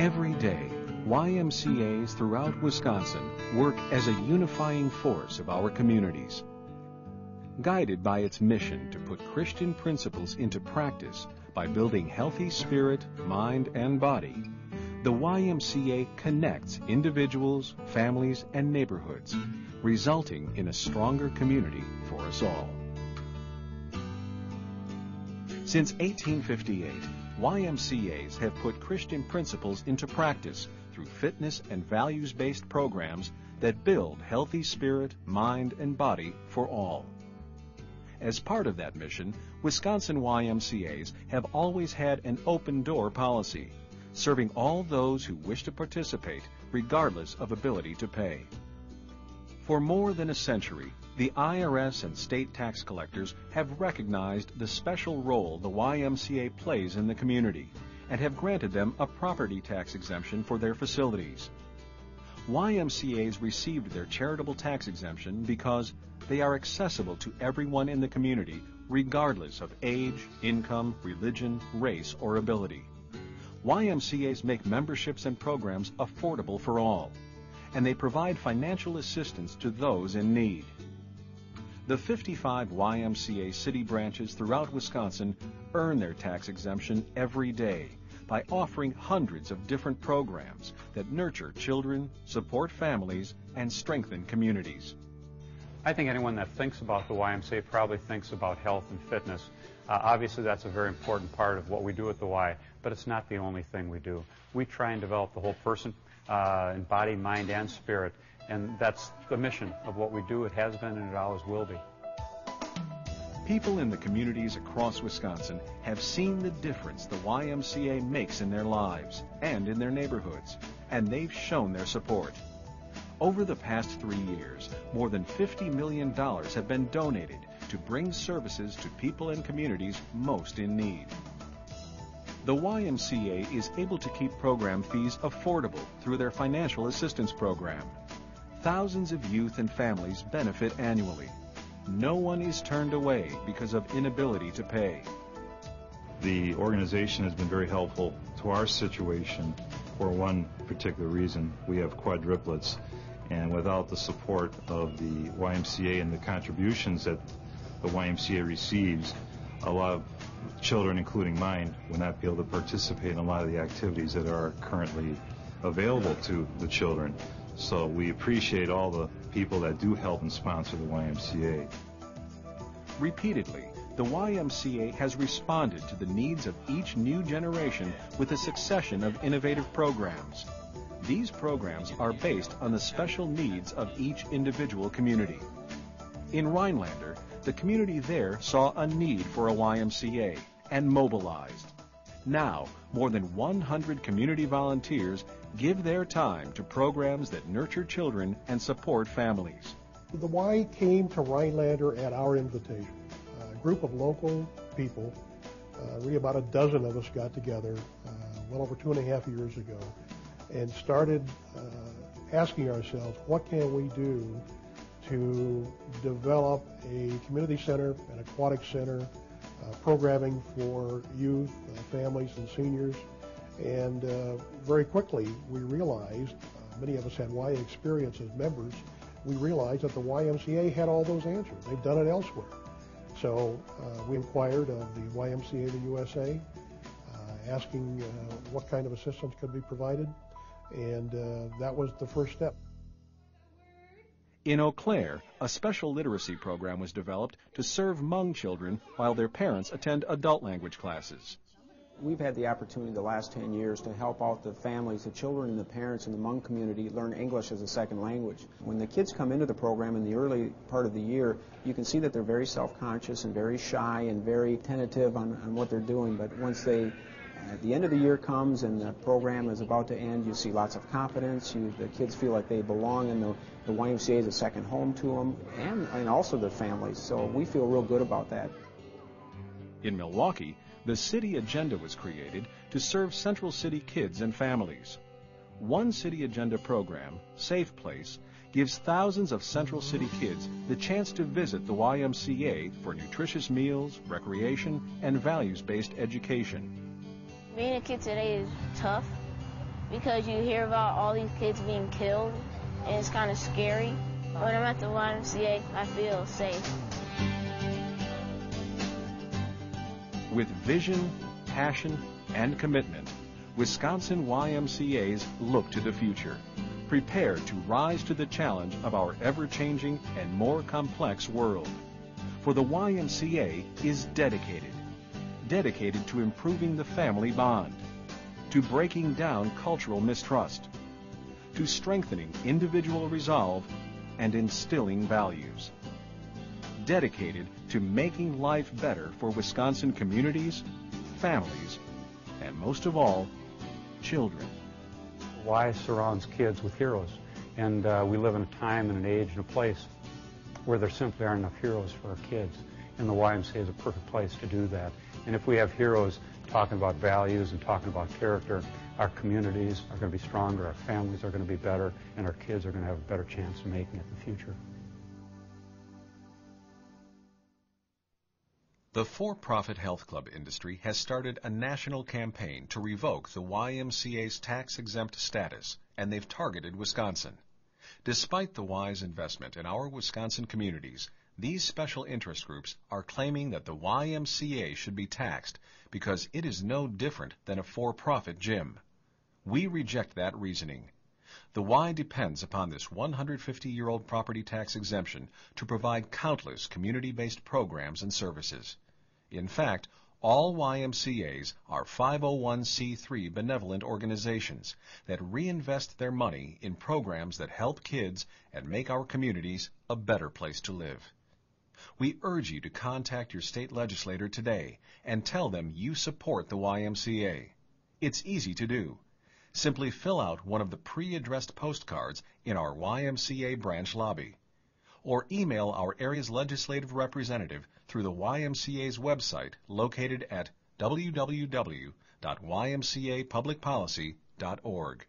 Every day, YMCAs throughout Wisconsin work as a unifying force of our communities. Guided by its mission to put Christian principles into practice by building healthy spirit, mind, and body, the YMCA connects individuals, families, and neighborhoods, resulting in a stronger community for us all. Since 1858, YMCAs have put Christian principles into practice through fitness and values-based programs that build healthy spirit, mind, and body for all. As part of that mission, Wisconsin YMCAs have always had an open-door policy, serving all those who wish to participate, regardless of ability to pay. For more than a century, the IRS and state tax collectors have recognized the special role the YMCA plays in the community and have granted them a property tax exemption for their facilities. YMCAs received their charitable tax exemption because they are accessible to everyone in the community, regardless of age, income, religion, race, or ability. YMCAs make memberships and programs affordable for all, and they provide financial assistance to those in need. The 55 YMCA city branches throughout Wisconsin earn their tax exemption every day by offering hundreds of different programs that nurture children, support families, and strengthen communities. I think anyone that thinks about the YMCA probably thinks about health and fitness. Obviously, that's a very important part of what we do at the Y, but it's not the only thing we do. We try and develop the whole person in body, mind, and spirit, and that's the mission of what we do. It has been and it always will be. People in the communities across Wisconsin have seen the difference the YMCA makes in their lives and in their neighborhoods, and they've shown their support. Over the past 3 years, more than $50 million have been donated to bring services to people and communities most in need. The YMCA is able to keep program fees affordable through their financial assistance program. Thousands of youth and families benefit annually. No one is turned away because of inability to pay. The organization has been very helpful to our situation for one particular reason. We have quadruplets, and without the support of the YMCA and the contributions that the YMCA receives, a lot of children, including mine, will not be able to participate in a lot of the activities that are currently available to the children. So we appreciate all the people that do help and sponsor the YMCA. Repeatedly, the YMCA has responded to the needs of each new generation with a succession of innovative programs. These programs are based on the special needs of each individual community. In Rhinelander, the community there saw a need for a YMCA and mobilized. Now, more than 100 community volunteers give their time to programs that nurture children and support families. The Y came to Rhinelander at our invitation. A group of local people, really about a dozen of us got together well over 2.5 years ago and started asking ourselves, what can we do to develop a community center, an aquatic center, programming for youth, families, and seniors. And very quickly we realized, many of us had Y experience as members, we realized that the YMCA had all those answers. They've done it elsewhere. So we inquired of the YMCA of the USA, asking what kind of assistance could be provided, and that was the first step. In Eau Claire, a special literacy program was developed to serve Hmong children while their parents attend adult language classes. We've had the opportunity the last 10 years to help out the families, the children and the parents in the Hmong community learn English as a second language. When the kids come into the program in the early part of the year, you can see that they're very self-conscious and very shy and very tentative on what they're doing. But once at the end of the year comes and the program is about to end, you see lots of confidence. The kids feel like they belong, and the YMCA is a second home to them, and also their families. So we feel real good about that. In Milwaukee, the City Agenda was created to serve Central City kids and families. One City Agenda program, Safe Place, gives thousands of Central City kids the chance to visit the YMCA for nutritious meals, recreation, and values-based education. Being a kid today is tough, because you hear about all these kids being killed, and it's kind of scary. When I'm at the YMCA, I feel safe. With vision, passion, and commitment, Wisconsin YMCAs look to the future, prepared to rise to the challenge of our ever-changing and more complex world. For the YMCA is dedicated to improving the family bond, to breaking down cultural mistrust, to strengthening individual resolve and instilling values. Dedicated to making life better for Wisconsin communities, families, and most of all, children. Y surrounds kids with heroes, and we live in a time and an age and a place where there simply aren't enough heroes for our kids, and the YMCA is a perfect place to do that. And if we have heroes talking about values and talking about character, our communities are going to be stronger, our families are going to be better, and our kids are going to have a better chance of making it in the future. The for-profit health club industry has started a national campaign to revoke the YMCA's tax-exempt status, and they've targeted Wisconsin. Despite the Y's investment in our Wisconsin communities, these special interest groups are claiming that the YMCA should be taxed because it is no different than a for-profit gym. We reject that reasoning. The Y depends upon this 150-year-old property tax exemption to provide countless community-based programs and services. In fact, all YMCAs are 501c3 benevolent organizations that reinvest their money in programs that help kids and make our communities a better place to live. We urge you to contact your state legislator today and tell them you support the YMCA. It's easy to do. Simply fill out one of the pre-addressed postcards in our YMCA branch lobby, or email our area's legislative representative through the YMCA's website located at www.ymcapublicpolicy.org.